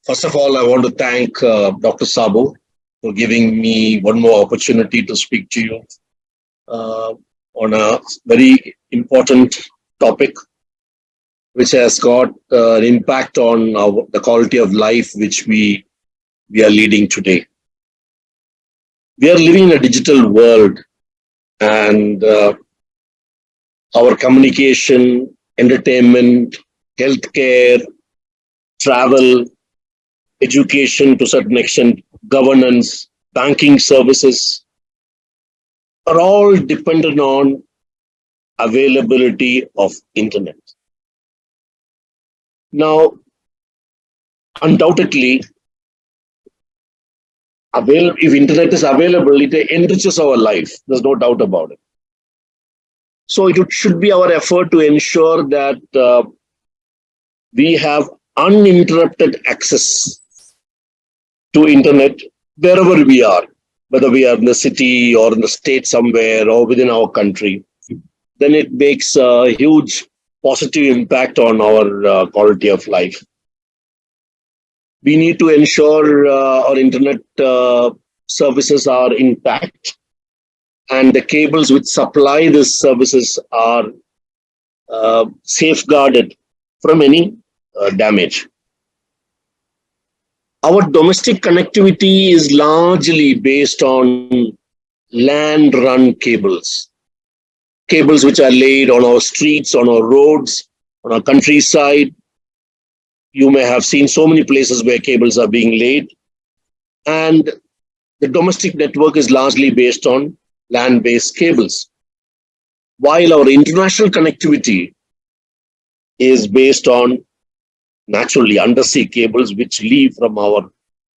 First of all, I want to thank Dr. Sabu for giving me one more opportunity to speak to you uh, on a very important topic, which has got an impact on the quality of life which we are leading today. We are living in a digital world, and our communication, entertainment, healthcare, travel, education to certain extent, governance, banking services are all dependent on availability of internet. Now, undoubtedly, if internet is available, it enriches our life. There's no doubt about it. So it should be our effort to ensure that we have uninterrupted access to internet wherever we are, whether we are in the city or in the state somewhere or within our country. Then it makes a huge positive impact on our quality of life. We need to ensure our internet services are intact, and the cables which supply these services are safeguarded from any damage. Our domestic connectivity is largely based on land run cables, cables which are laid on our streets, on our roads, on our countryside. You may have seen so many places where cables are being laid, and the domestic network is largely based on land-based cables, while our international connectivity is based on naturally undersea cables which leave from our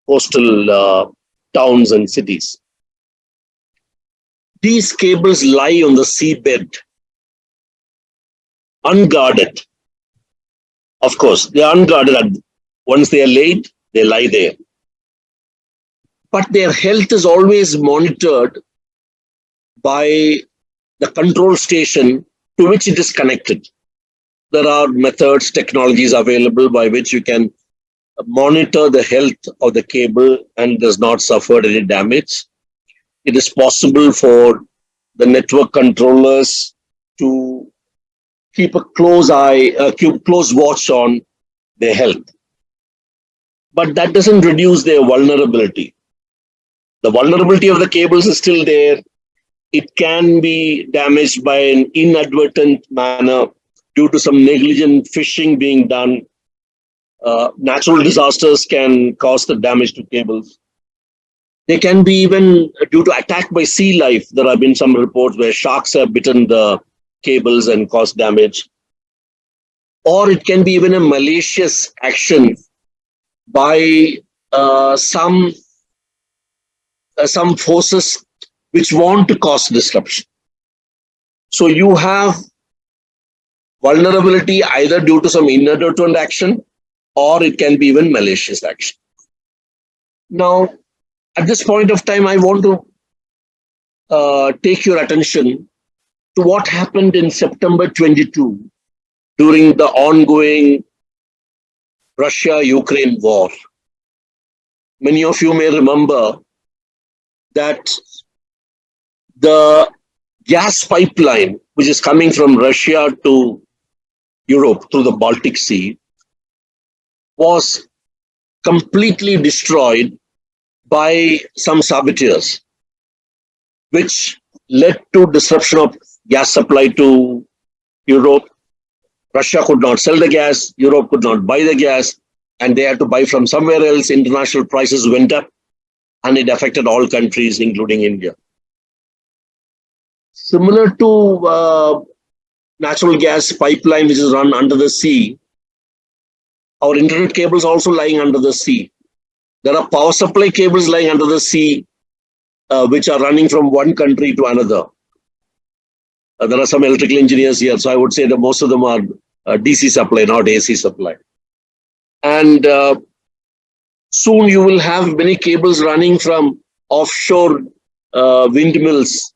coastal towns and cities. These cables lie on the seabed, unguarded. Of course, they are unguarded. Once they are laid, they lie there. But their health is always monitored by the control station to which it is connected. There are methods, technologies available by which you can monitor the health of the cable and does not suffer any damage. It is possible for the network controllers to keep a close watch on their health. But that doesn't reduce their vulnerability. The vulnerability of the cables is still there. It can be damaged by an inadvertent manner due to some negligent fishing being done. Natural disasters can cause the damage to cables. They can be even due to attack by sea life. There have been some reports where sharks have bitten the cables and caused damage. Or it can be even a malicious action by some forces which want to cause disruption. So you have vulnerability either due to some inadvertent action, or it can be even malicious action. Now, at this point of time, I want to take your attention to what happened in September 22 during the ongoing Russia-Ukraine war. Many of you may remember that the gas pipeline, which is coming from Russia to Europe through the Baltic Sea, was completely destroyed by some saboteurs, which led to disruption of gas supply to Europe. Russia could not sell the gas, Europe could not buy the gas, and they had to buy from somewhere else. International prices went up, and it affected all countries, including India. Similar to natural gas pipeline, which is run under the sea, our internet cables also lying under the sea. There are power supply cables lying under the sea, which are running from one country to another. There are some electrical engineers here, so I would say that most of them are DC supply, not AC supply. And soon you will have many cables running from offshore windmills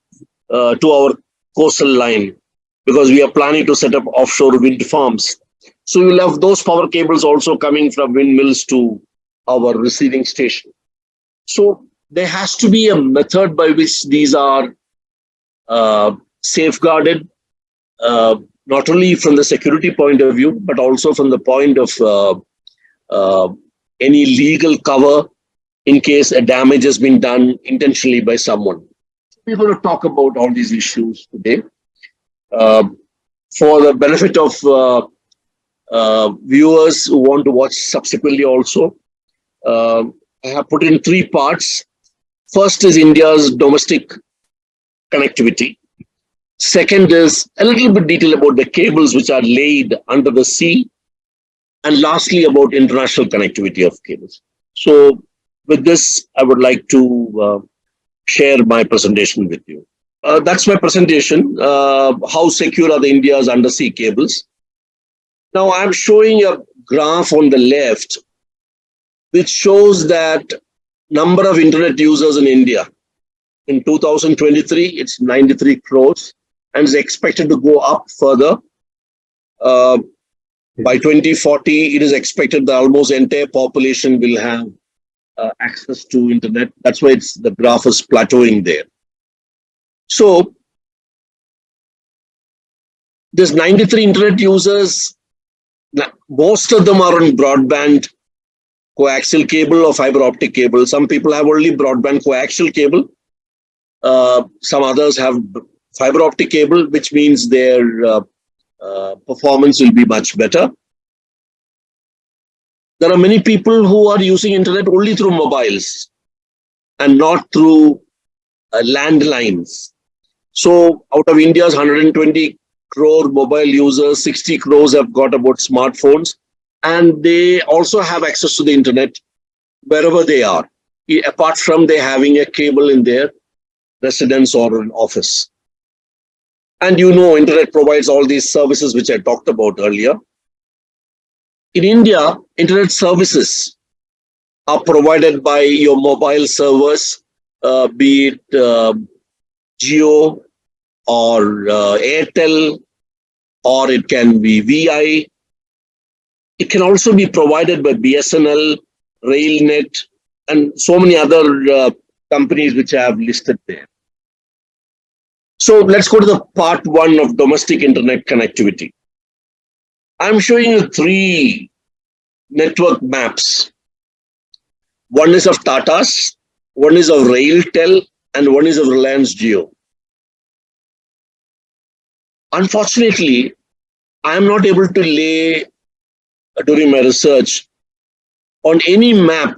to our coastal line, because we are planning to set up offshore wind farms. So you'll have those power cables also coming from windmills to our receiving station. So there has to be a method by which these are safeguarded, not only from the security point of view, but also from the point of uh, any legal cover in case a damage has been done intentionally by someone. We're going to talk about all these issues today. Uh, for the benefit of viewers who want to watch subsequently also, I have put in three parts. First is India's domestic connectivity. Second is a little bit detail about the cables which are laid under the sea. And lastly, about international connectivity of cables. So with this, I would like to share my presentation with you. That's my presentation. How secure are the India's undersea cables? Now I'm showing a graph on the left, which shows that number of internet users in India. In 2023, it's 93 crores and is expected to go up further. By 2040, it is expected that almost entire population will have access to internet. That's why the graph is plateauing there. So there's 93 internet users. Most of them are on broadband coaxial cable or fiber optic cable. Some people have only broadband coaxial cable. Some others have fiber optic cable, which means their performance will be much better. There are many people who are using internet only through mobiles and not through landlines. So out of India's 120 crore mobile users, 60 crores have got about smartphones, and they also have access to the internet wherever they are, apart from they having a cable in their residence or an office. And internet provides all these services which I talked about earlier. In India, internet services are provided by your mobile servers, be it Jio or Airtel, or it can be VI. It can also be provided by BSNL, RailNet, and so many other companies which I have listed there. So let's go to the part one of domestic internet connectivity. I'm showing you three network maps. One is of Tata's, one is of RailTel, and one is of Reliance Jio. Unfortunately, I am not able to lay during my research on any map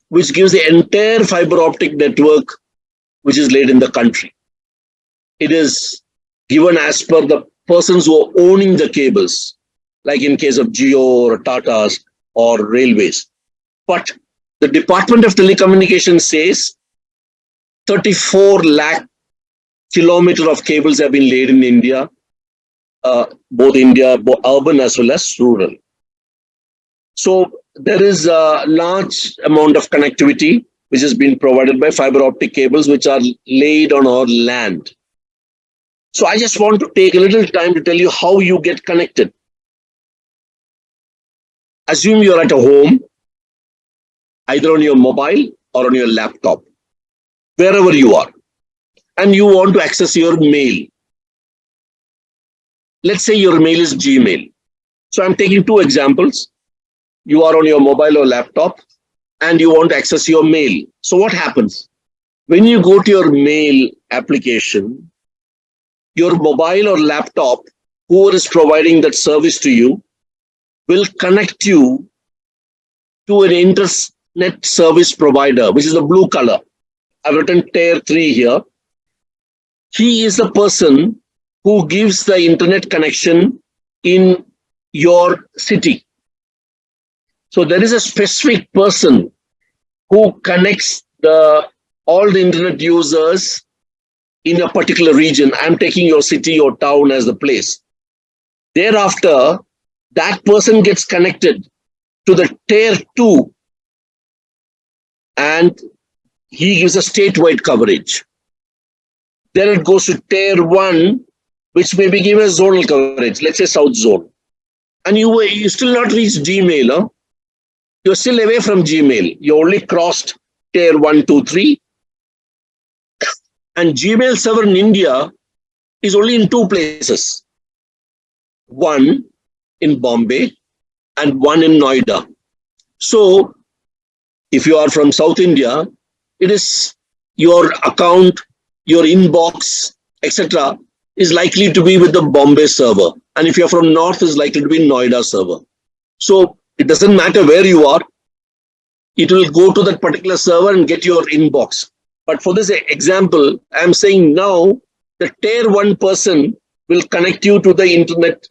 which gives the entire fiber optic network which is laid in the country. It is given as per the persons who are owning the cables, like in case of Jio or Tata's or railways. But the Department of Telecommunications says 34 lakh kilometers of cables have been laid in India, both urban as well as rural. So there is a large amount of connectivity which has been provided by fiber optic cables which are laid on our land. So I just want to take a little time to tell you how you get connected. Assume you're at a home, either on your mobile or on your laptop, wherever you are, and you want to access your mail. Let's say your mail is Gmail. So I'm taking two examples. You are on your mobile or laptop and you want to access your mail. So what happens? When you go to your mail application, your mobile or laptop, whoever is providing that service to you, will connect you to an internet service provider, which is the blue color. I've written tier 3 here. He is the person who gives the internet connection in your city. So there is a specific person who connects all the internet users in a particular region. I'm taking your city or town as the place. Thereafter, that person gets connected to the tier 2 and he gives a statewide coverage. Then it goes to tier 1, which may be given a zonal coverage, let's say South Zone. And you still not reach Gmail. Huh? you're still away from Gmail. You only crossed tier 1, 2, 3. And Gmail server in India is only in two places. One in Bombay and one in Noida. So if you are from South India, it is your account, your inbox, etc. is likely to be with the Bombay server. And if you're from North, is likely to be Noida server. So it doesn't matter where you are. It will go to that particular server and get your inbox. But for this example, I'm saying now the tier 1 person will connect you to the internet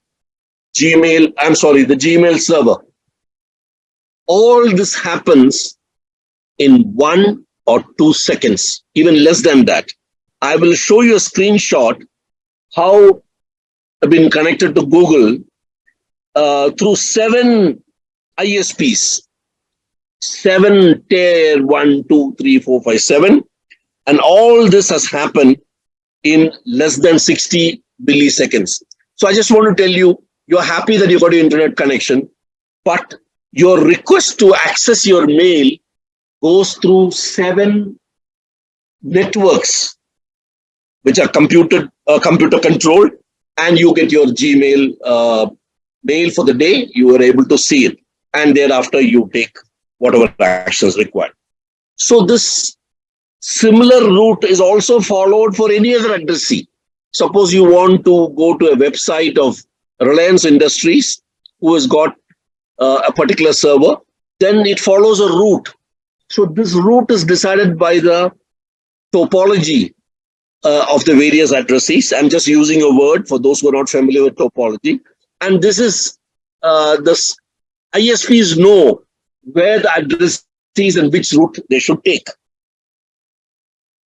the Gmail server. All this happens in 1 or 2 seconds, even less than that. I will show you a screenshot how I've been connected to Google through 7 ISPs. 7 tier 1, 2, 3, 4, 5, 7. And all this has happened in less than 60 milliseconds. So I just want to tell you, you're happy that you got your internet connection, but your request to access your mail goes through 7 networks, which are computer controlled, and you get your Gmail mail for the day. You are able to see it, and thereafter you take whatever actions required. So this similar route is also followed for any other addressee. Suppose you want to go to a website of Reliance Industries, who has got a particular server, then it follows a route. So this route is decided by the topology of the various addressees. I'm just using a word for those who are not familiar with topology. And this is the ISPs know where the addressees and which route they should take.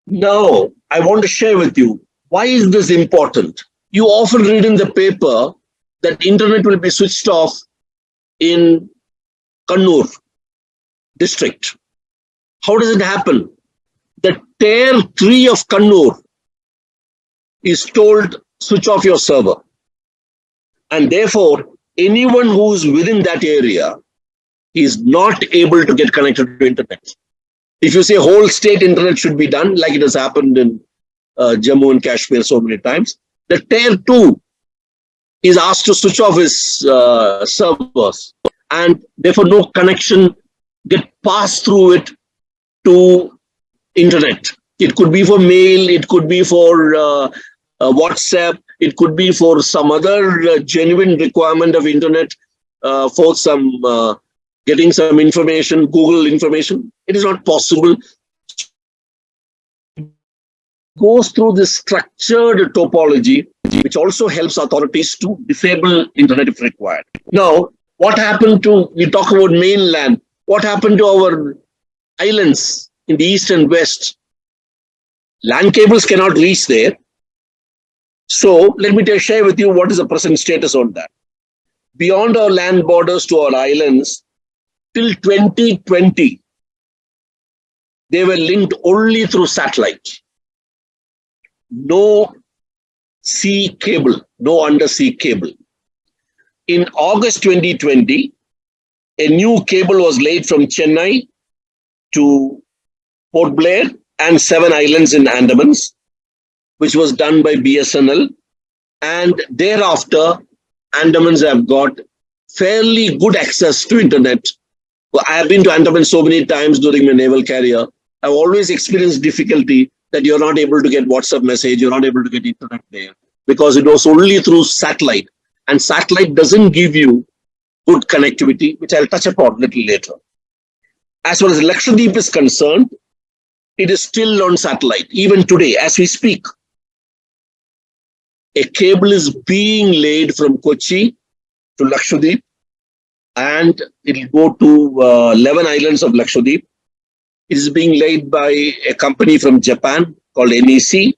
Now, I want to share with you, why is this important? You often read in the paper that internet will be switched off in Kannur district. How does it happen? The tier 3 of Kannur is told switch off your server. And therefore, anyone who is within that area is not able to get connected to internet. If you say whole state internet should be done, like it has happened in Jammu and Kashmir so many times, the tier 2 is asked to switch off his servers, and therefore no connection get passed through it to internet. It could be for mail, it could be for WhatsApp, it could be for some other genuine requirement of internet, for some getting some information, Google information. It is not possible. It goes through this structured topology, which also helps authorities to disable internet if required. Now, what happened to, we talk about mainland, what happened to our islands in the east and west? Land cables cannot reach there. So let me share with you what is the present status on that. Beyond our land borders to our islands, till 2020, they were linked only through satellite. No sea cable, no undersea cable. In August 2020, a new cable was laid from Chennai to Port Blair and 7 islands in Andamans, which was done by BSNL. And thereafter, Andamans have got fairly good access to internet. I have been to Andaman so many times during my naval career. I've always experienced difficulty that you're not able to get WhatsApp message, you're not able to get internet there, because it was only through satellite. And satellite doesn't give you good connectivity, which I'll touch upon a little later. As far as Lakshadweep is concerned, it is still on satellite. Even today, as we speak, a cable is being laid from Kochi to Lakshadweep, and it will go to 11 islands of Lakshadweep. It is being laid by a company from Japan called NEC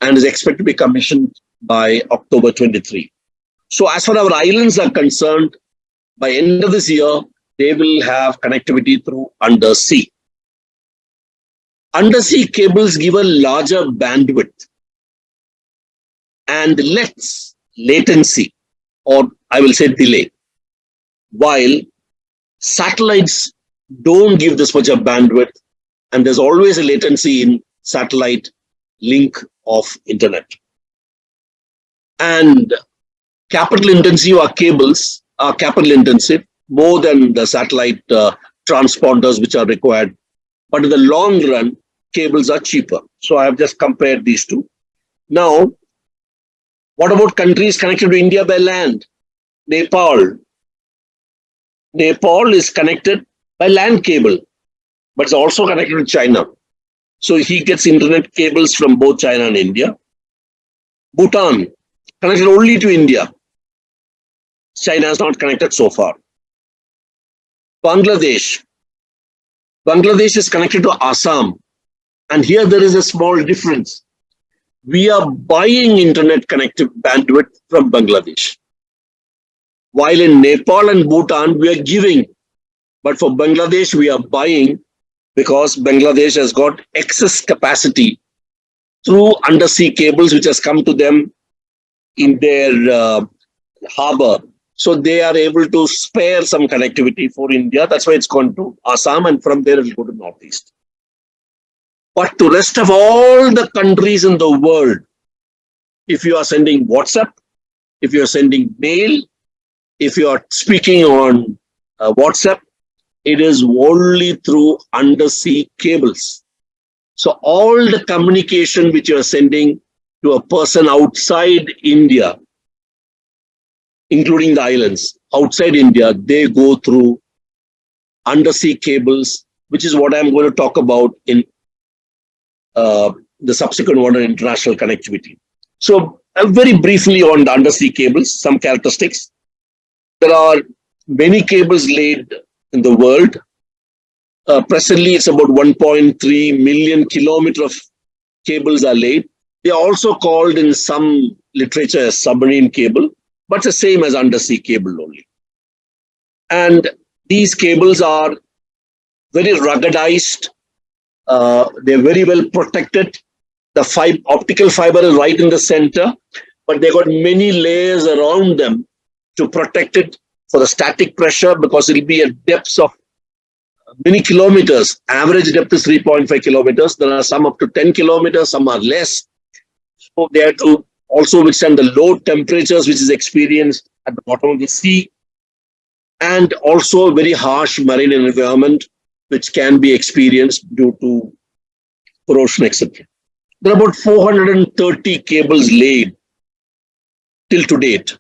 and is expected to be commissioned by October 23. So as far as our islands are concerned, by end of this year, they will have connectivity through undersea. Undersea cables give a larger bandwidth and less latency, or I will say delay, while satellites don't give this much of bandwidth, and there's always a latency in satellite link of internet. And capital intensive cables are capital intensive more than the satellite transponders which are required. But in the long run, cables are cheaper. So I have just compared these two. Now, what about countries connected to India by land? Nepal. Nepal is connected by land cable, but it's also connected to China. So he gets internet cables from both China and India. Bhutan, connected only to India. China is not connected so far. Bangladesh. Bangladesh is connected to Assam. And here there is a small difference. We are buying internet connected bandwidth from Bangladesh. While in Nepal and Bhutan, we are giving. But for Bangladesh, we are buying because Bangladesh has got excess capacity through undersea cables which has come to them in their harbor. So they are able to spare some connectivity for India. That's why it's gone to Assam, and from there it will go to Northeast. But to rest of all the countries in the world, if you are sending WhatsApp, if you are sending mail, if you are speaking on WhatsApp, it is only through undersea cables. So all the communication which you are sending to a person outside India, including the islands, outside India, they go through undersea cables, which is what I'm going to talk about in the subsequent one on international connectivity. So very briefly on the undersea cables, some characteristics. There are many cables laid in the world. Presently, it's about 1.3 million kilometers of cables are laid. They are also called in some literature as submarine cable, but it's the same as undersea cable only. And these cables are very ruggedized. They're very well protected. The optical fiber is right in the center, but they got many layers around them to protect it for the static pressure, because it will be at depths of many kilometers. Average depth is 3.5 kilometers. There are some up to 10 kilometers, some are less. So they have to also withstand the low temperatures which is experienced at the bottom of the sea, and also a very harsh marine environment which can be experienced due to corrosion, etc. There are about 430 cables laid till to date.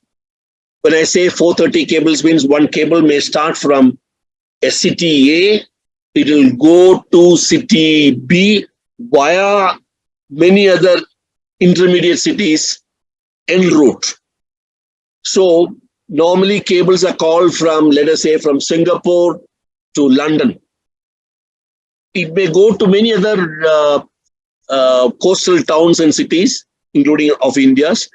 When I say 430 cables, means one cable may start from a city A, it will go to city B via many other intermediate cities en route. So normally cables are called from, let us say, from Singapore to London. It may go to many other coastal towns and cities, including of India's,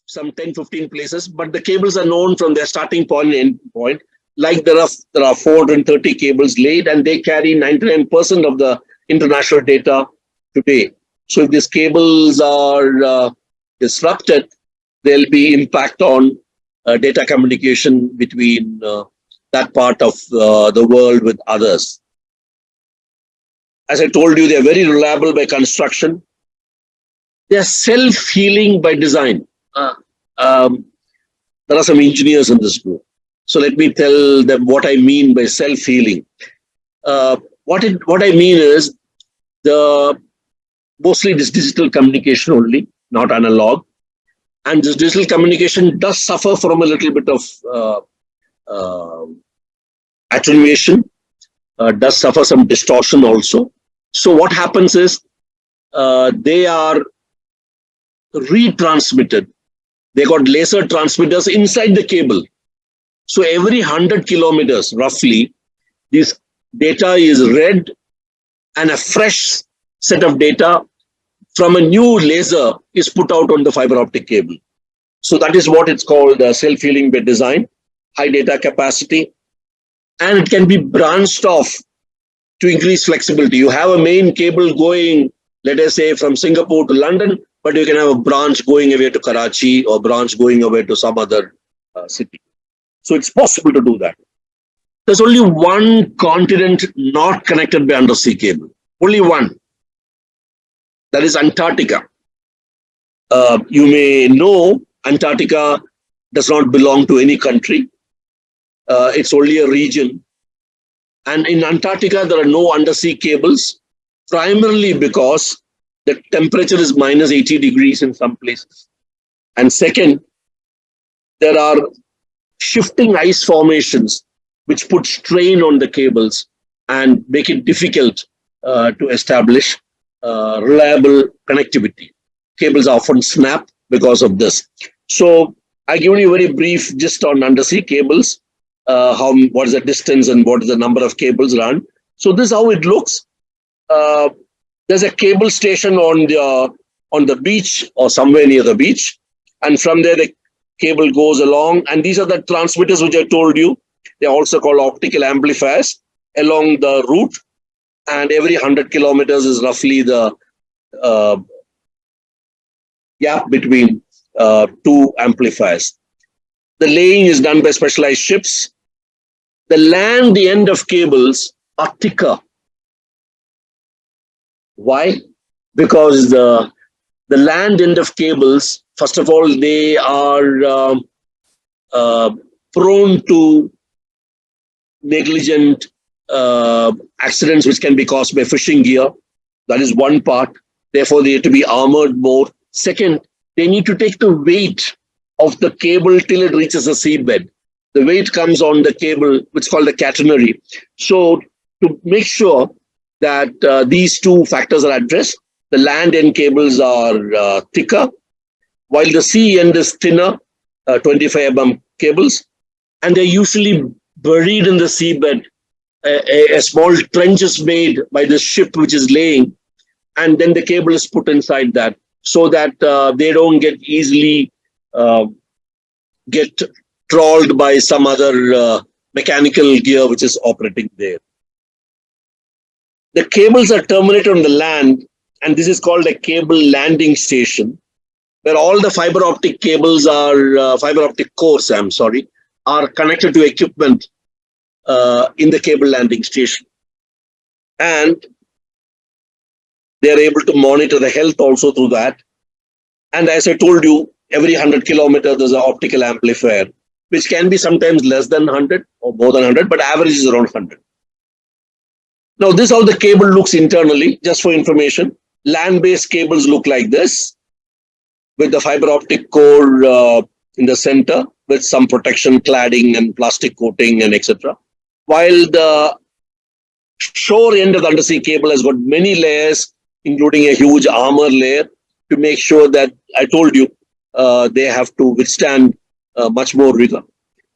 some 10, 15 places, but the cables are known from their starting point and end point. Like there are 430 cables laid, and they carry 99% of the international data today. So if these cables are disrupted, there'll be impact on data communication between that part of the world with others. As I told you, they're very reliable by construction. They're self-healing by design. There are some engineers in this group. So let me tell them what I mean by self-healing. What I mean is mostly this digital communication only, not analog. And this digital communication does suffer from a little bit of attenuation, does suffer some distortion also. So what happens is they are retransmitted. They got laser transmitters inside the cable. So every 100 kilometers, roughly, this data is read, and a fresh set of data from a new laser is put out on the fiber optic cable. So that is what it's called self-healing by design, high data capacity, and it can be branched off to increase flexibility. You have a main cable going, let us say, from Singapore to London, but you can have a branch going away to Karachi or branch going away to some other city. So it's possible to do that. There's only one continent not connected by undersea cable. Only one. That is Antarctica. You may know Antarctica does not belong to any country. It's only a region. And in Antarctica, there are no undersea cables, primarily because the temperature is minus 80 degrees in some places. And second, there are shifting ice formations which put strain on the cables and make it difficult to establish reliable connectivity. Cables often snap because of this. So I give you a very brief just on undersea cables, what is the distance and what is the number of cables run. So this is how it looks. There's a cable station on the beach or somewhere near the beach, and from there the cable goes along. And these are the transmitters which I told you. They're also called optical amplifiers along the route. And every 100 kilometers is roughly the gap between two amplifiers. The laying is done by specialized ships. The land end of cables are thicker. Why? Because the land end of cables, first of all, they are prone to negligent accidents which can be caused by fishing gear. That is one part. Therefore, they have to be armored more. Second, they need to take the weight of the cable till it reaches the seabed. The weight comes on the cable, which is called the catenary. So to make sure that these two factors are addressed, the land end cables are thicker, while the sea end is thinner, 25 mm cables, and they're usually buried in the seabed. A small trench is made by the ship which is laying, and then the cable is put inside that so that they don't get easily get trawled by some other mechanical gear which is operating there. The cables are terminated on the land, and this is called a cable landing station, where all the fiber optic cables are, fiber optic cores, are connected to equipment in the cable landing station. And they are able to monitor the health also through that. And as I told you, every 100 kilometers, there's an optical amplifier, which can be sometimes less than 100 or more than 100, but average is around 100. Now, this is how the cable looks internally, just for information. Land-based cables look like this, with the fiber optic core in the center, with some protection cladding and plastic coating and etc. While the shore end of the undersea cable has got many layers, including a huge armor layer, to make sure that, I told you, they have to withstand much more rigor.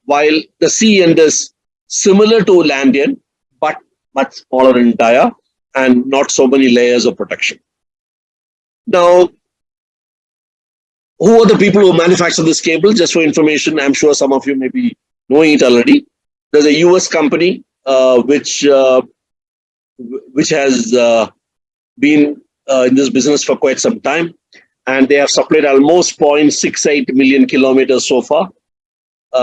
While the sea end is similar to land end, but much smaller in dia and not so many layers of protection. Now, who are the people who manufacture this cable? Just for information, I'm sure some of you may be knowing it already. There's a US company which has been in this business for quite some time, and they have supplied almost 0.68 million kilometers so far.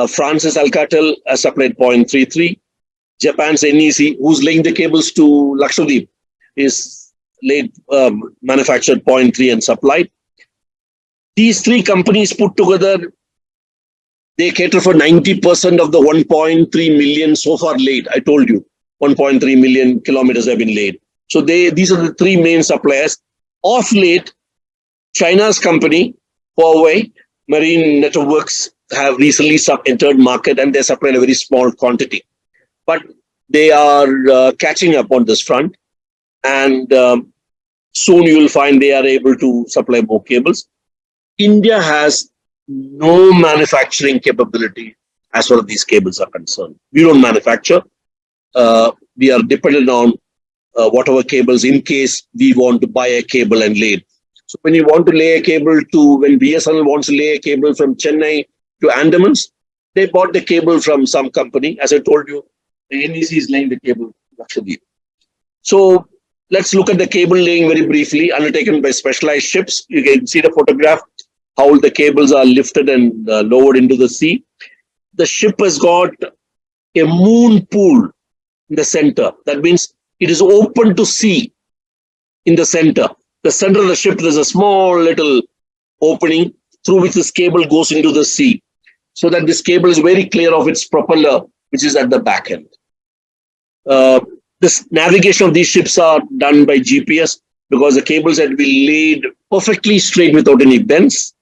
France's Alcatel has supplied 0.33. Japan's NEC, who's laying the cables to Lakshadweep, is manufactured 0.3 and supplied. These three companies put together, they cater for 90% of the 1.3 million so far laid. I told you, 1.3 million kilometers have been laid. So these are the three main suppliers. Of late, China's company, Huawei Marine Networks, have recently entered market, and they supply a very small quantity. But they are catching up on this front, and soon you will find they are able to supply more cables. India has no manufacturing capability as far as these cables are concerned. We don't manufacture. We are dependent on whatever cables in case we want to buy a cable and lay it. So when you want to lay a cable when BSNL wants to lay a cable from Chennai to Andamans, they bought the cable from some company. As I told you, the NEC is laying the cable Lakshadweep. So let's look at the cable laying very briefly, undertaken by specialized ships. You can see the photograph, how the cables are lifted and lowered into the sea. The ship has got a moon pool in the center. That means it is open to sea in the center. The center of the ship, there's a small little opening through which this cable goes into the sea, so that this cable is very clear of its propeller, which is at the back end. This navigation of these ships are done by GPS because the cables had to be laid perfectly straight without any bends.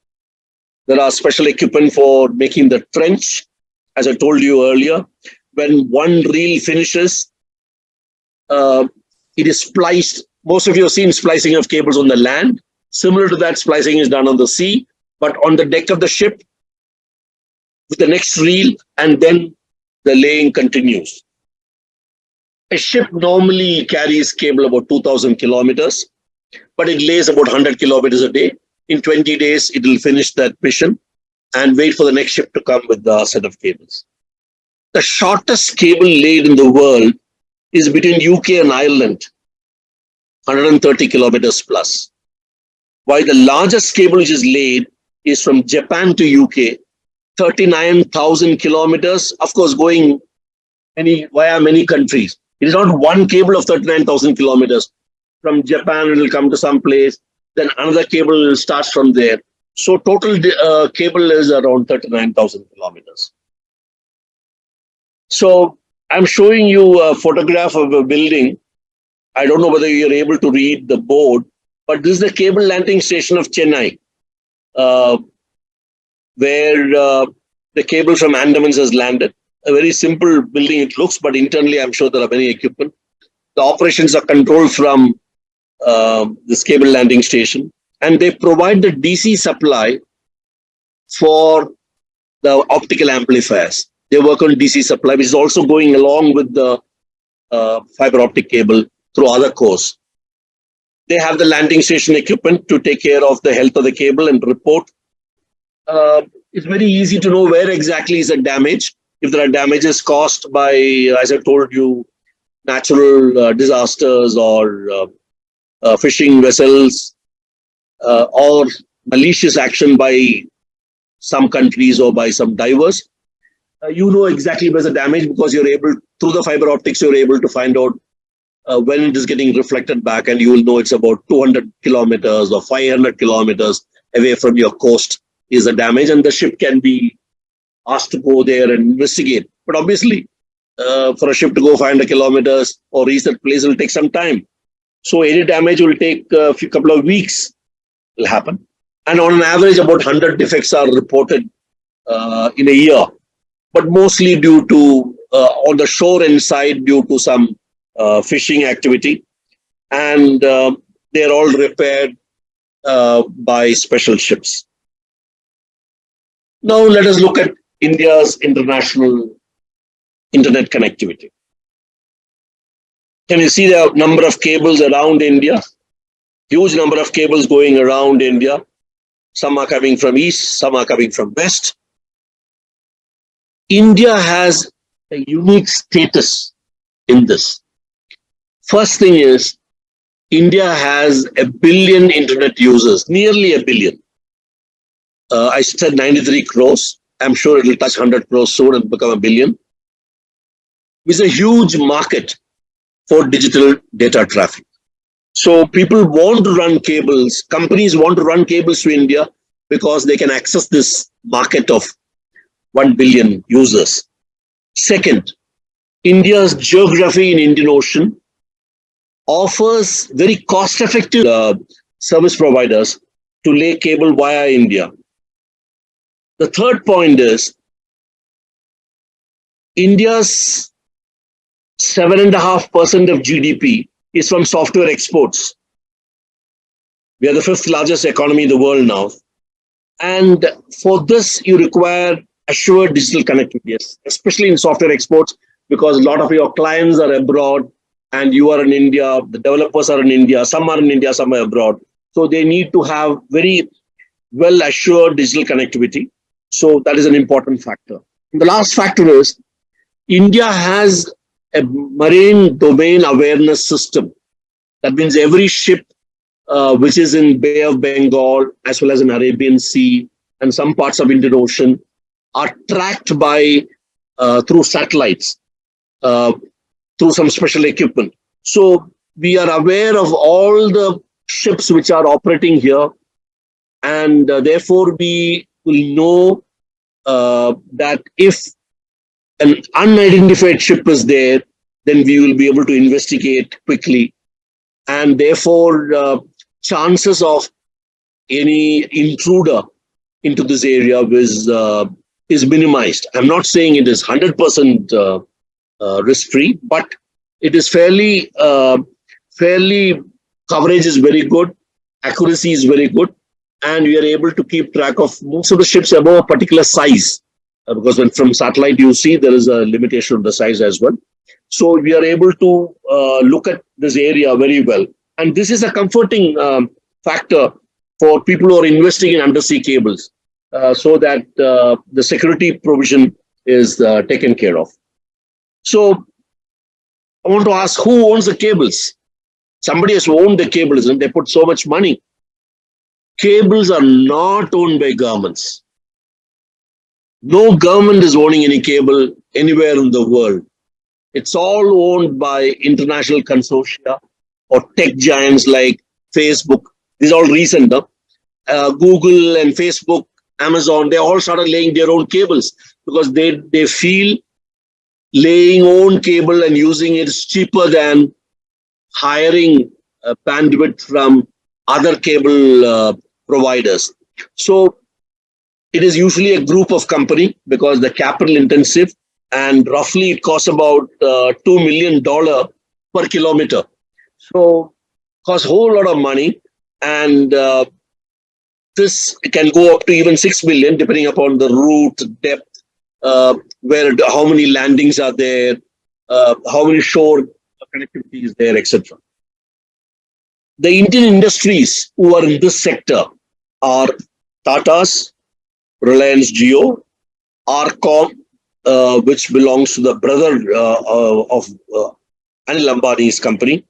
There are special equipment for making the trench, as I told you earlier. When one reel finishes, it is spliced. Most of you have seen splicing of cables on the land. Similar to that, splicing is done on the sea, but on the deck of the ship with the next reel, and then the laying continues. A ship normally carries cable about 2,000 kilometers, but it lays about 100 kilometers a day. In 20 days, it will finish that mission and wait for the next ship to come with the set of cables. The shortest cable laid in the world is between UK and Ireland, 130 kilometers plus. While the largest cable which is laid is from Japan to UK, 39,000 kilometers, of course, going via many countries. It is not one cable of 39,000 kilometers. From Japan, it will come to some place, then another cable starts from there. So total cable is around 39,000 kilometers. So I'm showing you a photograph of a building. I don't know whether you're able to read the board, but this is the cable landing station of Chennai, where the cable from Andamans has landed. A very simple building it looks, but internally I'm sure there are many equipment. The operations are controlled from this cable landing station, and they provide the DC supply for the optical amplifiers. They work on DC supply, which is also going along with the fiber optic cable through other cores. They have the landing station equipment to take care of the health of the cable and report. It's very easy to know where exactly is the damage. If there are damages caused by, as I told you, natural disasters or fishing vessels or malicious action by some countries or by some divers, you know exactly where's the damage because you're able, through the fiber optics, you're able to find out when it is getting reflected back, and you will know it's about 200 kilometers or 500 kilometers away from your coast is the damage, and the ship can be asked to go there and investigate. But obviously, for a ship to go 500 kilometers or reach that place will take some time. So any damage will take a couple of weeks will happen. And on an average, about 100 defects are reported in a year, but mostly due to, on the shore inside, due to some fishing activity. And they're all repaired by special ships. Now let us look at India's international internet connectivity. Can you see the number of cables around India? Huge number of cables going around India. Some are coming from east, some are coming from west. India has a unique status in this. First thing is, India has 1 billion internet users, nearly 1 billion. I said 93 crores. I'm sure it will touch 100 crores soon and become 1 billion. It's a huge market for digital data traffic. So people want to run cables, companies want to run cables to India because they can access this market of 1 billion users. Second, India's geography in Indian Ocean offers very cost-effective service providers to lay cable via India. The third point is India's 7.5% of GDP is from software exports. We are the 5th largest economy in the world now. And for this, you require assured digital connectivity, especially in software exports, because a lot of your clients are abroad and you are in India, the developers are in India, some are in India, some are abroad. So they need to have very well assured digital connectivity. So that is an important factor. And the last factor is India has a marine domain awareness system. That means every ship which is in Bay of Bengal, as well as in Arabian Sea and some parts of Indian Ocean, are tracked by through satellites. uh, through some special equipment. So we are aware of all the ships which are operating here, and therefore we will know that if an unidentified ship is there, then we will be able to investigate quickly, and therefore chances of any intruder into this area is minimized. I'm not saying it is 100% risk free, but it is fairly coverage is very good, accuracy is very good, and we are able to keep track of most of the ships above a particular size. Because when from satellite you see there is a limitation of the size as well. So we are able to look at this area very well, and this is a comforting factor for people who are investing in undersea cables, so that the security provision is taken care of. So I want to ask, who owns the cables? Somebody has owned the cables and they put so much money. Cables are not owned by governments. No government is owning any cable anywhere in the world. It's all owned by international consortia or tech giants like Facebook. These are all recent. Google and Facebook, Amazon, they all started laying their own cables because they feel laying own cable and using it is cheaper than hiring bandwidth from other cable providers. So it is usually a group of company because the capital intensive, and roughly it costs about $2 million per kilometer. So it costs a whole lot of money, and this can go up to even 6 million depending upon the route, depth, how many landings are there, how many shore connectivity is there, etc. The Indian industries who are in this sector are Tata's, Reliance Jio, Arcom, which belongs to the brother of Anil Ambani's company,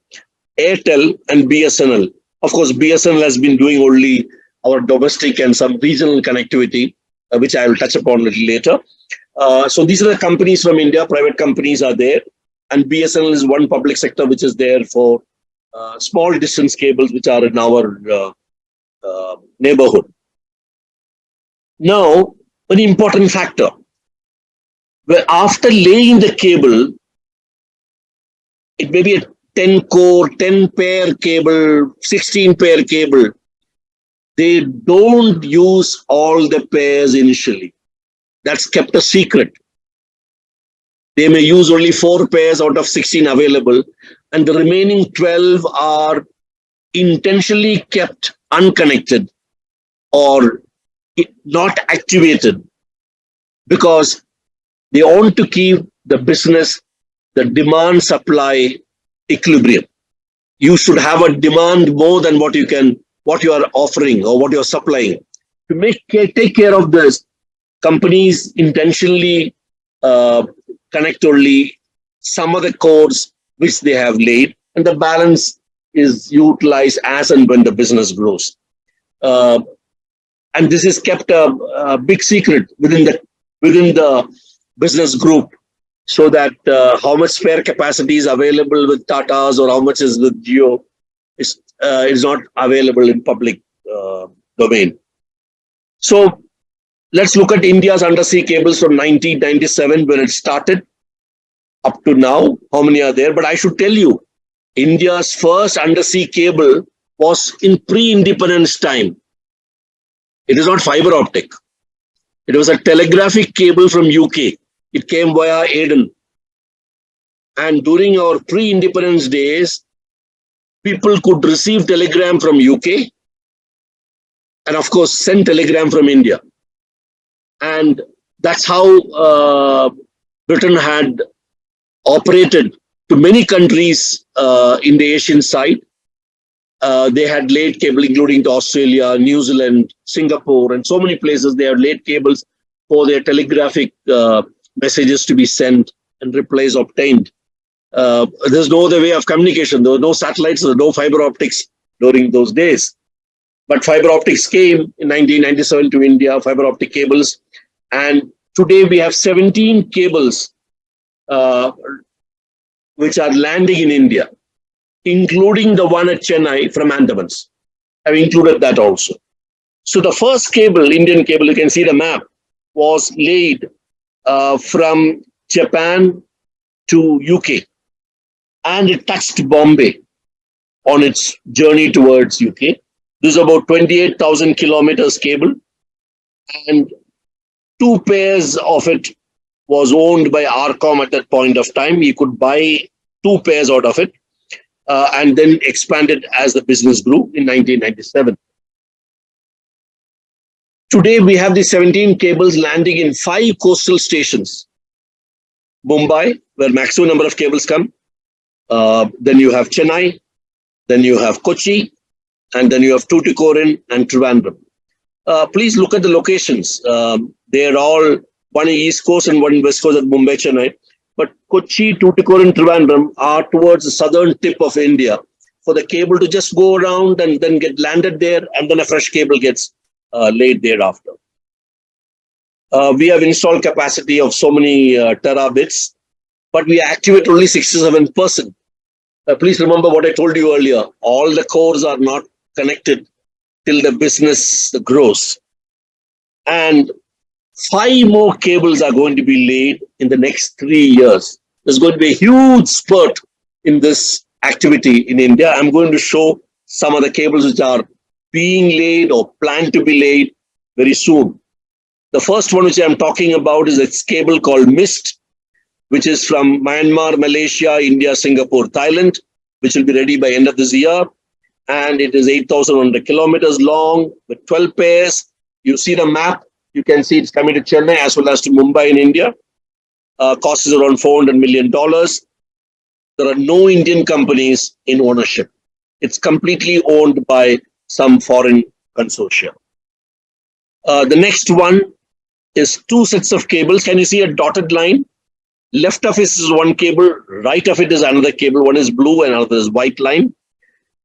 Airtel, and BSNL. Of course, BSNL has been doing only our domestic and some regional connectivity, which I will touch upon a little later. So these are the companies from India, private companies are there, and BSNL is one public sector which is there for small distance cables which are in our neighborhood. Now, an important factor, where after laying the cable, it may be a 10 core, 10 pair cable, 16 pair cable. They don't use all the pairs initially. That's kept a secret. They may use only 4 pairs out of 16 available, and the remaining 12 are intentionally kept unconnected or not activated because they want to keep the business, the demand supply equilibrium. You should have a demand more than what you are offering or what you are supplying. To take care of this, companies intentionally connect only some of the cores which they have laid, and the balance is utilized as and when the business grows. And this is kept a big secret within the business group, so that how much spare capacity is available with Tata's or how much is with Jio is not available in public domain. So let's look at India's undersea cables from 1997 when it started up to now. How many are there? But I should tell you, India's first undersea cable was in pre-independence time. It is not fiber optic. It was a telegraphic cable from UK. It came via Aden. And during our pre-independence days, people could receive telegram from UK and of course send telegram from India. And that's how Britain had operated to many countries in the Asian side. They had laid cable, including to Australia, New Zealand, Singapore, and so many places. They have laid cables for their telegraphic messages to be sent and replies obtained. There's no other way of communication. There were no satellites, there were no fiber optics during those days. But fiber optics came in 1997 to India, fiber optic cables. And today we have 17 cables which are landing in India, including the one at Chennai from Andamans. I've included that also. So the first cable, Indian cable, you can see the map, was laid from Japan to UK, and it touched Bombay on its journey towards UK. This is about 28,000 kilometers cable, and two pairs of it was owned by Arcom at that point of time. You could buy two pairs out of it, and then expanded as the business grew in 1997. Today, we have the 17 cables landing in 5 coastal stations. Mumbai, where maximum number of cables come. Then you have Chennai. Then you have Kochi. And then you have Tuticorin and Trivandrum. Please look at the locations. They're all one in East Coast and one in West Coast at Mumbai, Chennai. But Kochi, Tuticorin, Trivandrum are towards the southern tip of India for the cable to just go around and then get landed there, and then a fresh cable gets laid thereafter. We have installed capacity of so many terabits, but we activate only 67%. Please remember what I told you earlier. All the cores are not connected till the business grows. And 5 more cables are going to be laid in the next 3 years. There's going to be a huge spurt in this activity in India. I'm going to show some of the cables which are being laid or planned to be laid very soon. The first one which I'm talking about is a cable called MIST, which is from Myanmar, Malaysia, India, Singapore, Thailand, which will be ready by end of this year. And it is 8,100 kilometers long with 12 pairs. You see the map. You can see it's coming to Chennai as well as to Mumbai in India. Cost is around $400 million. There are no Indian companies in ownership. It's completely owned by some foreign consortia. The next one is 2 sets of cables. Can you see a dotted line? Left of it is one cable, right of it is another cable. One is blue and another is white line.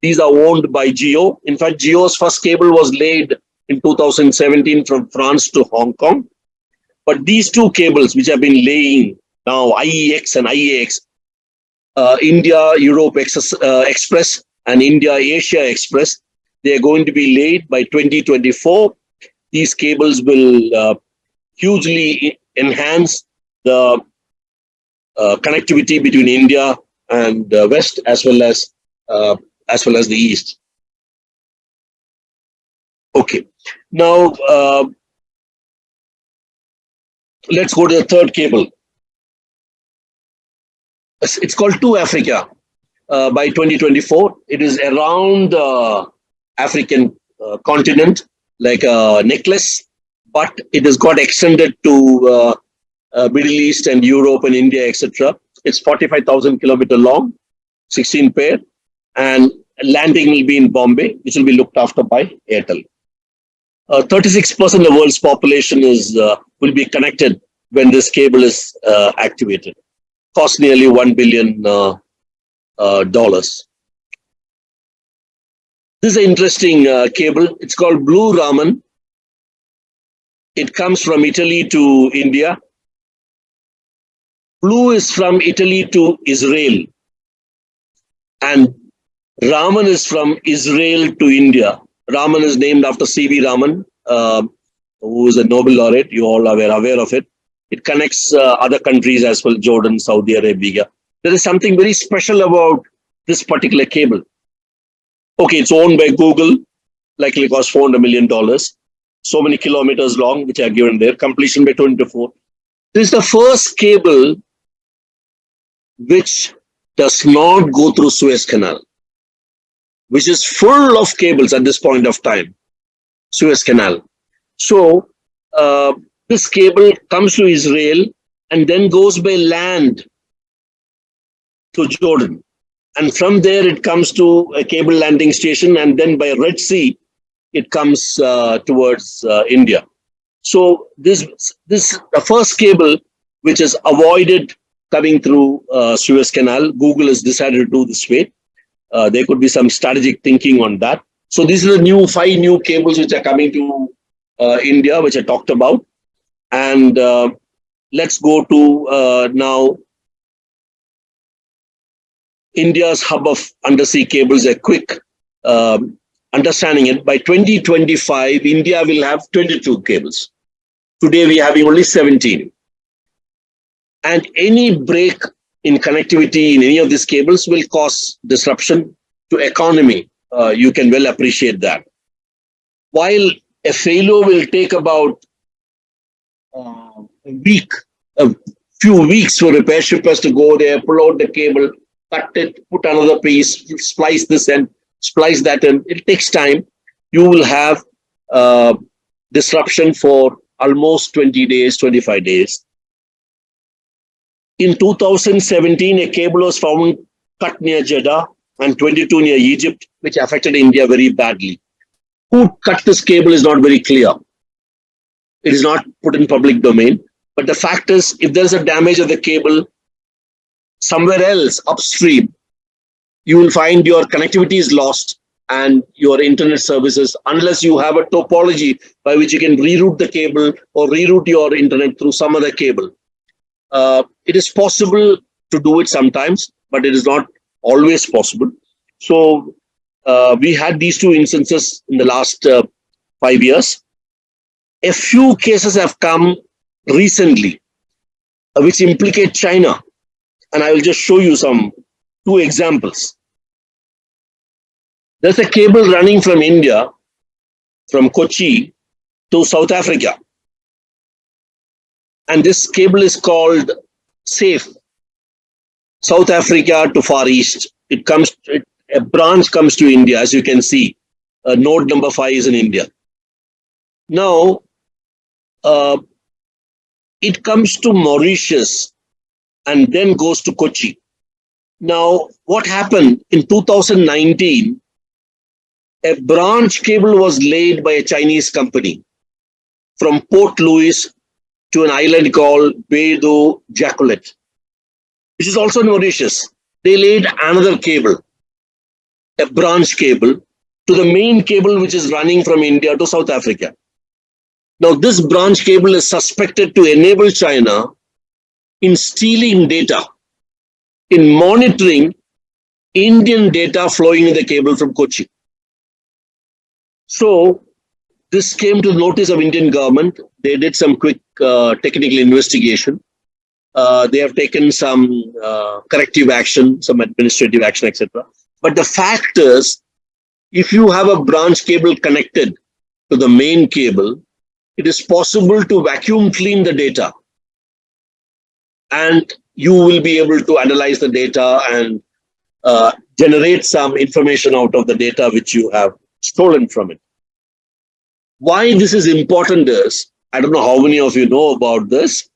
These are owned by Jio. In fact, Jio's first cable was laid in 2017 from France to Hong Kong. But these 2 cables, which have been laying now, IEX and IAX, India-Europe Express and India-Asia Express, they are going to be laid by 2024. These cables will hugely enhance the connectivity between India and West as well as the East. Okay, now let's go to the third cable. It's called To Africa. By 2024, it is around the African continent like a necklace, but it has got extended to Middle East and Europe and India, etc. It's 45,000 kilometers long, 16 pair, and landing will be in Bombay, which will be looked after by Airtel. 36% of the world's population will be connected when this cable is activated. Cost nearly $1 billion. This is an interesting cable. It's called Blue Raman. It comes from Italy to India. Blue is from Italy to Israel. And Raman is from Israel to India. Raman is named after C.V. Raman, who is a Nobel laureate. You all are aware of it. It connects other countries as well, Jordan, Saudi Arabia. There is something very special about this particular cable. Okay, it's owned by Google, likely cost $400 million. So many kilometers long, which are given there. Completion by 2024. This is the first cable which does not go through Suez Canal, which is full of cables at this point of time. Suez Canal. So this cable comes to Israel and then goes by land to Jordan. And from there, it comes to a cable landing station, and then by Red Sea, it comes towards India. So this the first cable which is avoided coming through Suez Canal. Google has decided to do this way. There could be some strategic thinking on that. So these are the 5 new cables which are coming to India, which I talked about. And let's go to now India's hub of undersea cables a quick understanding it. By 2025, India will have 22 cables. Today, we are having only 17. And any break in connectivity in any of these cables will cause disruption to economy. You can well appreciate that. While a failure will take about a week, a few weeks for repair shippers to go there, pull out the cable, cut it, put another piece, splice this and splice that in. It takes time. You will have disruption for almost 20 days, 25 days. In 2017, a cable was found cut near Jeddah and 22 near Egypt, which affected India very badly. Who cut this cable is not very clear. It is not put in public domain. But the fact is, if there's a damage of the cable somewhere else upstream, you will find your connectivity is lost and your internet services, unless you have a topology by which you can reroute the cable or reroute your internet through some other cable. It is possible to do it sometimes, but it is not always possible. So we had these two instances in the last 5 years. A few cases have come recently, which implicate China. And I will just show you two examples. There's a cable running from India, from Kochi to South Africa. And this cable is called SAFE, South Africa to Far East. A branch comes to India, as you can see. Node number 5 is in India. Now, it comes to Mauritius and then goes to Kochi. Now, what happened in 2019? A branch cable was laid by a Chinese company from Port Louis to an island called Baie do Jaculet, which is also in Mauritius. They laid another cable, a branch cable, to the main cable which is running from India to South Africa. Now, this branch cable is suspected to enable China in stealing data, in monitoring Indian data flowing in the cable from Kochi. So, this came to the notice of Indian government. They did some quick technical investigation. They have taken some corrective action, some administrative action, etc. But the fact is, if you have a branch cable connected to the main cable, it is possible to vacuum clean the data. And you will be able to analyze the data and generate some information out of the data which you have stolen from it. Why this is important is, I don't know how many of you know about this.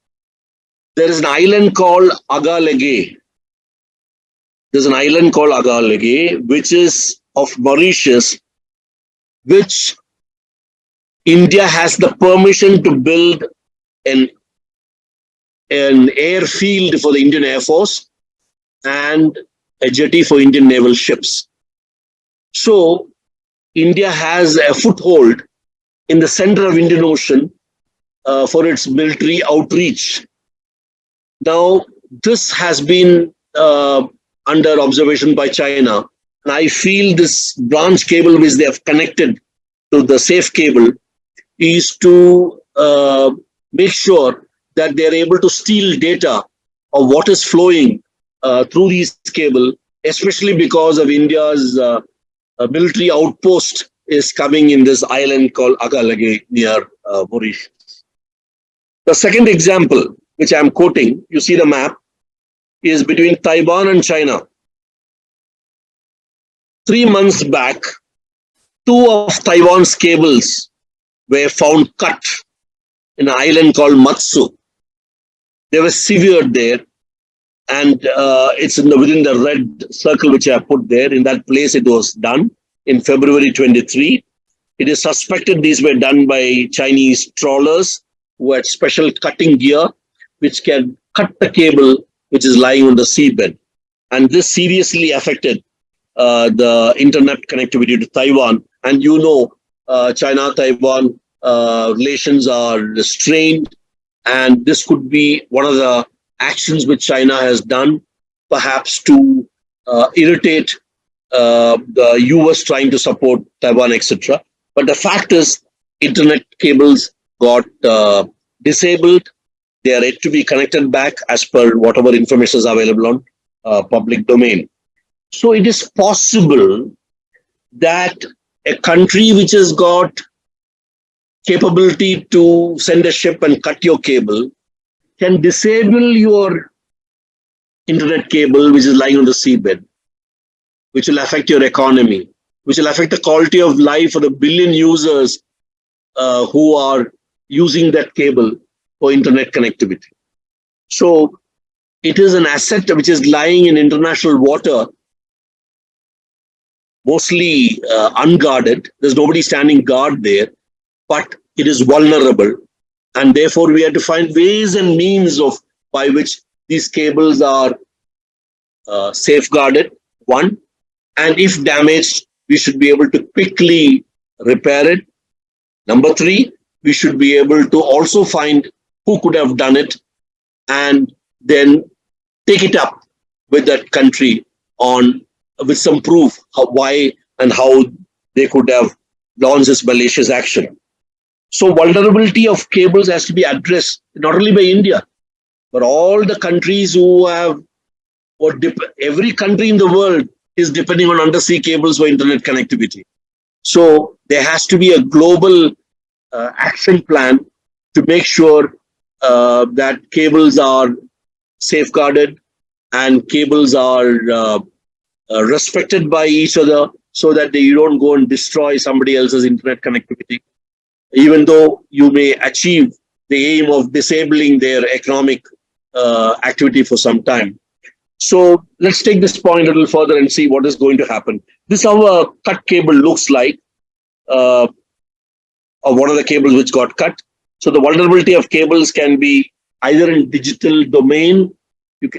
There is an island called Agalege. There's an island called Agalege, which is of Mauritius, which India has the permission to build an airfield for the Indian Air Force and a jetty for Indian naval ships. So India has a foothold in the center of Indian Ocean for its military outreach. Now, this has been under observation by China. And I feel this branch cable which they have connected to the SAFE cable is to make sure that they are able to steal data of what is flowing through these cable, especially because of India's military outpost is coming in this island called Agalege near Mauritius. The second example, which I'm quoting, you see the map, is between Taiwan and China. 3 months back, 2 of Taiwan's cables were found cut in an island called Matsu. They were severed there, and it's within the red circle which I have put there. In that place, it was done in February 23. It is suspected these were done by Chinese trawlers who had special cutting gear which can cut the cable which is lying on the seabed. And this seriously affected the internet connectivity to Taiwan. And you know, China-Taiwan relations are strained, and this could be one of the actions which China has done, perhaps to irritate the US trying to support Taiwan, etc. But the fact is, internet cables got disabled. They are yet to be connected back as per whatever information is available on public domain. So it is possible that a country which has got capability to send a ship and cut your cable can disable your internet cable which is lying on the seabed, which will affect your economy, which will affect the quality of life for the billion users who are using that cable for internet connectivity. So it is an asset which is lying in international water, mostly unguarded. There's nobody standing guard there, but it is vulnerable. And therefore, we have to find ways and means of by which these cables are safeguarded, one. And if damaged, we should be able to quickly repair it. Number three, we should be able to also find who could have done it and then take it up with that country on with some proof why and how they could have launched this malicious action. So vulnerability of cables has to be addressed not only by India, but all the countries who have, or every country in the world is depending on undersea cables for internet connectivity. So there has to be a global action plan to make sure that cables are safeguarded and cables are respected by each other so that you don't go and destroy somebody else's internet connectivity, even though you may achieve the aim of disabling their economic activity for some time. So let's take this point a little further and see what is going to happen. This is how a cut cable looks like, or one of the cables which got cut. So the vulnerability of cables can be either in digital domain.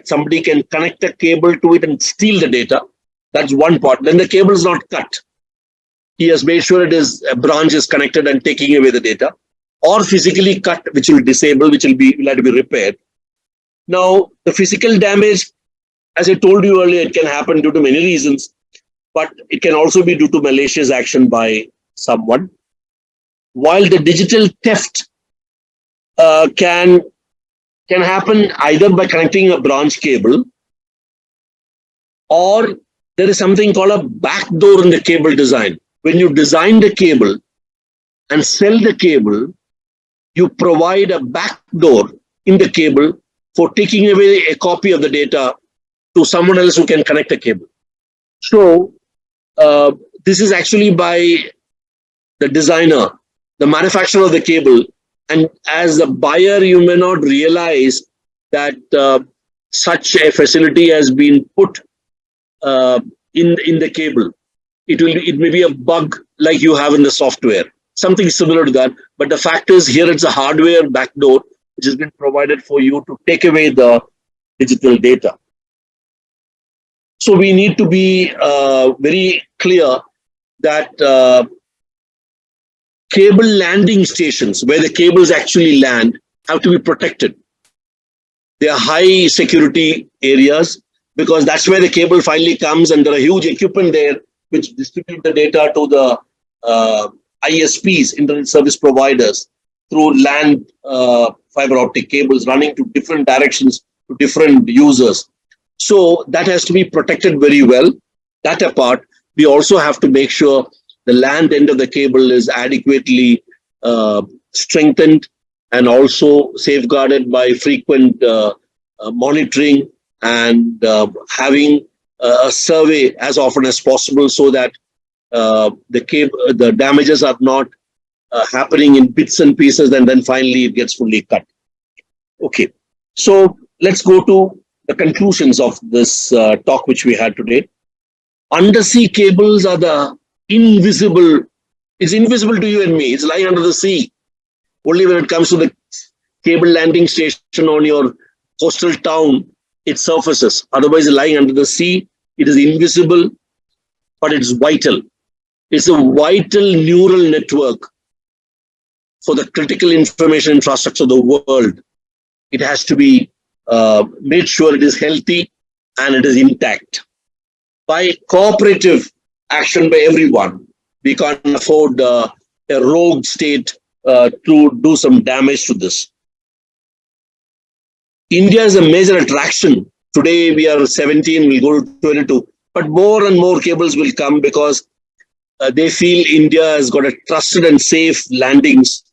Somebody can connect a cable to it and steal the data. That's one part. Then the cable is not cut. He has made sure a branch is connected and taking away the data, or physically cut, which will disable, will have to be repaired. Now, the physical damage, as I told you earlier, it can happen due to many reasons, but it can also be due to malicious action by someone. While the digital theft can happen either by connecting a branch cable, or there is something called a backdoor in the cable design. When you design the cable and sell the cable, you provide a backdoor in the cable for taking away a copy of the data to someone else who can connect a cable. So this is actually by the designer, the manufacturer of the cable. And as a buyer, you may not realize that such a facility has been put in the cable. It may be a bug like you have in the software, something similar to that. But the fact is, here it's a hardware backdoor which has been provided for you to take away the digital data. So we need to be very clear that cable landing stations where the cables actually land have to be protected. They are high security areas because that's where the cable finally comes, and there are huge equipment there which distribute the data to the ISPs, internet service providers, through land fiber optic cables running to different directions to different users. So that has to be protected very well. That apart, we also have to make sure the land end of the cable is adequately strengthened and also safeguarded by frequent monitoring and having a survey as often as possible so that the damages are not happening in bits and pieces and then finally it gets fully cut. Okay, so let's go to the conclusions of this talk which we had today. Undersea cables are the invisible. It's invisible to you and me. It's lying under the sea. Only when it comes to the cable landing station on your coastal town, it surfaces. Otherwise, lying under the sea, it is invisible, but it's vital. It's a vital neural network for the critical information infrastructure of the world. It has to be made sure it is healthy and it is intact. by cooperative action by everyone. We can't afford a rogue state to do some damage to this. India is a major attraction. Today we are 17, we'll go to 22, but more and more cables will come because they feel India has got a trusted and safe landings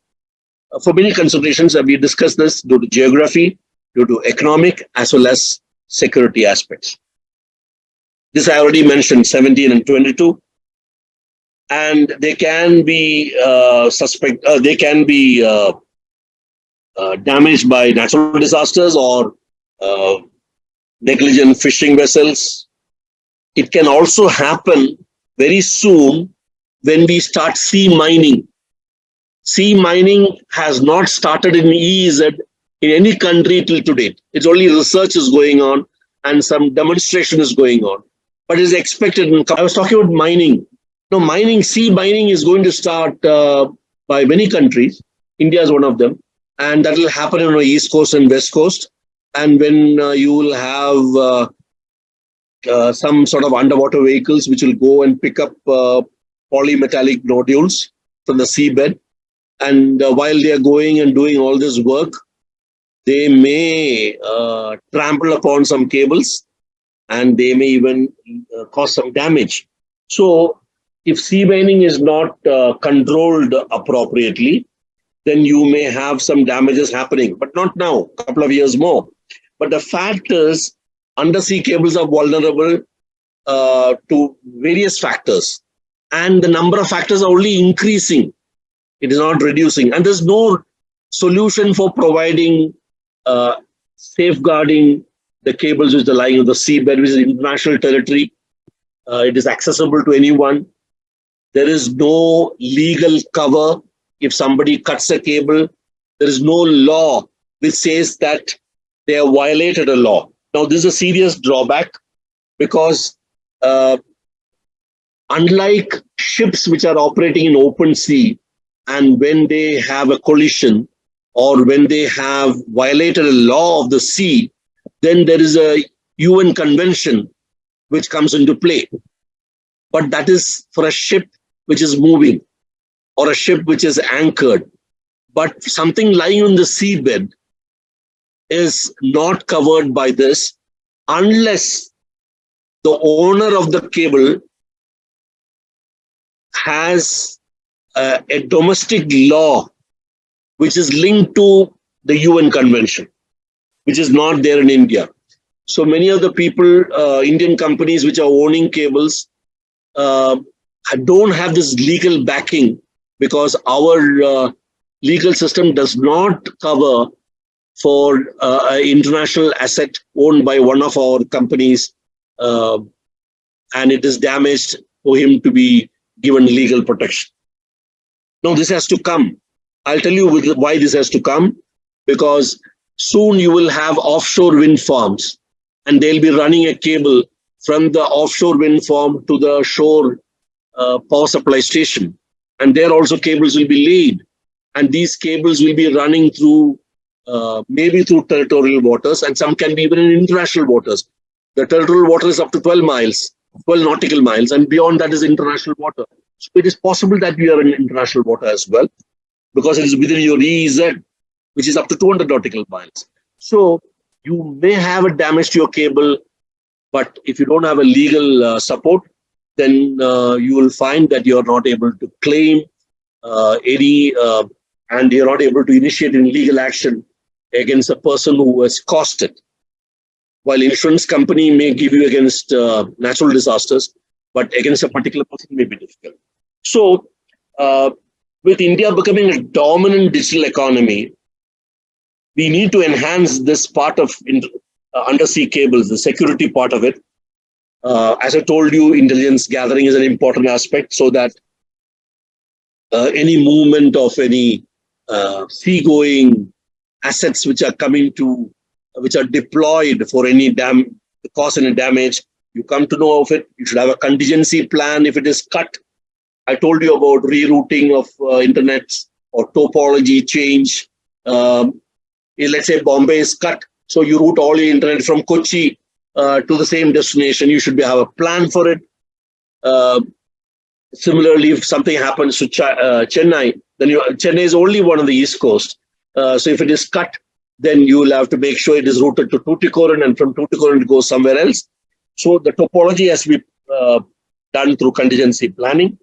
for many considerations. We discussed this due to geography, due to economic, as well as security aspects. This I already mentioned, 17 and 22. And they can be damaged by natural disasters or uh, negligent fishing vessels. It can also happen very soon when we start sea mining. Sea mining has not started in EEZ in any country till today. It's only research is going on and some demonstration is going on. But it is expected. I was talking about mining. No, sea mining is going to start by many countries. India is one of them. And that will happen on the East Coast and West Coast. And when you will have some sort of underwater vehicles which will go and pick up polymetallic nodules from the seabed. And while they are going and doing all this work, they may trample upon some cables and they may even cause some damage. So if sea mining is not controlled appropriately, then you may have some damages happening, but not now, a couple of years more. But the fact is, undersea cables are vulnerable to various factors, and the number of factors are only increasing. It is not reducing, and there's no solution for providing safeguarding the cables which are lying on the seabed, which is international territory. It is accessible to anyone. There is no legal cover. If somebody cuts a cable, there is no law which says that they have violated a law. Now, this is a serious drawback because unlike ships which are operating in open sea, and when they have a collision or when they have violated a law of the sea, then there is a UN convention which comes into play. But that is for a ship which is moving or a ship which is anchored. But something lying on the seabed is not covered by this unless the owner of the cable has a domestic law which is linked to the UN convention, which is not there in India. So many of the people, Indian companies which are owning cables, don't have this legal backing because our legal system does not cover for an international asset owned by one of our companies, and it is damaged for him to be given legal protection. No, this has to come. I'll tell you why this has to come, because soon you will have offshore wind farms and they'll be running a cable from the offshore wind farm to the shore power supply station. And there also cables will be laid. And these cables will be running through, maybe through territorial waters, and some can be even in international waters. The territorial water is up to 12 miles, 12 nautical miles, and beyond that is international water. So it is possible that we are in international water as well, because it is within your EEZ, which is up to 200 nautical miles. So you may have a damage to your cable, but if you don't have a legal support, then you will find that you're not able to claim and you're not able to initiate any legal action against a person who has caused it. While insurance company may give you against natural disasters, but against a particular person may be difficult. So with India becoming a dominant digital economy, we need to enhance this part of undersea cables, the security part of it. As I told you, intelligence gathering is an important aspect, so that any movement of any seagoing assets which are which are deployed for any cause any damage, you come to know of it. You should have a contingency plan if it is cut. I told you about rerouting of internet or topology change. Let's say Bombay is cut, so you route all your internet from Kochi to the same destination. You should have a plan for it. Similarly, if something happens to Chennai, then Chennai is only one on the East Coast. So if it is cut, then you will have to make sure it is routed to Tuticorin, and from Tuticorin it goes somewhere else. So the topology has to be done through contingency planning.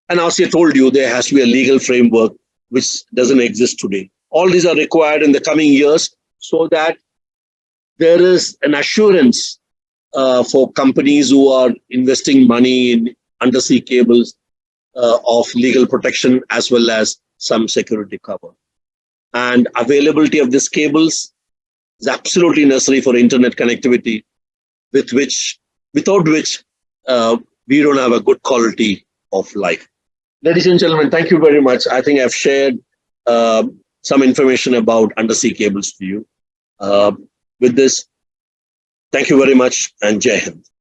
And as I told you, there has to be a legal framework which doesn't exist today. All these are required in the coming years so that there is an assurance for companies who are investing money in undersea cables of legal protection as well as some security cover. And availability of these cables is absolutely necessary for internet connectivity, without which we don't have a good quality of life. Ladies and gentlemen, thank you very much. I think I've shared some information about undersea cables to you. With this, thank you very much, and Jai Hind.